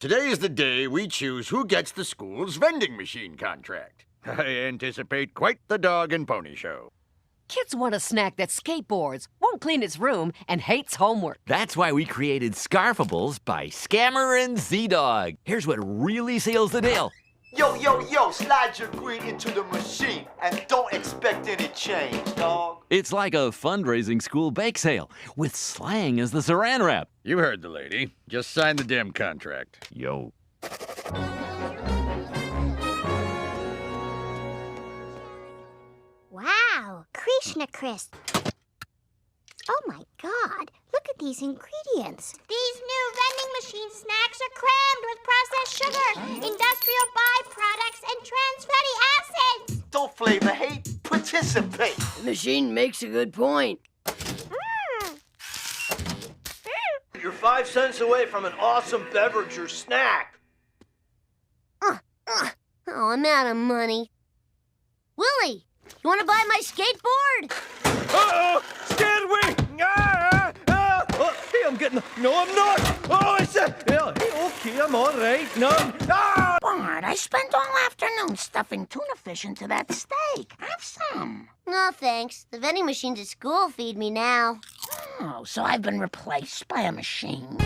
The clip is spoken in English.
Today is the day we choose who gets the school's vending machine contract. I anticipate quite the dog and pony show. Kids want a snack that skateboards, won't clean its room, and hates homework. That's why we created Scarfables by Scammer and Z-Dog. Here's what really seals the deal. Yo, yo, yo, slide your green into the machine and don't expect any change, dog. It's like a fundraising school bake sale with slang as the saran wrap. You heard the lady. Just sign the damn contract. Yo. Wow, Krishna Krisps. Oh my God, look at these ingredients. These new vending machine snacks are crammed with processed sugar, industrial byproducts, and trans fatty acids. Don't flavor hate, participate. The machine makes a good point. You're 5 cents away from an awesome beverage or snack. Oh, I'm out of money. Willie, you want to buy my skateboard? Uh-oh! Stand away! Oh, hey, I'm getting... No, I'm not! Oh, it's a... Yeah, hey, okay, I'm all right. No. Ah! Bart, I spent all afternoon stuffing tuna fish into that steak. Have some. No, thanks. The vending machines at school feed me now. Oh, so I've been replaced by a machine.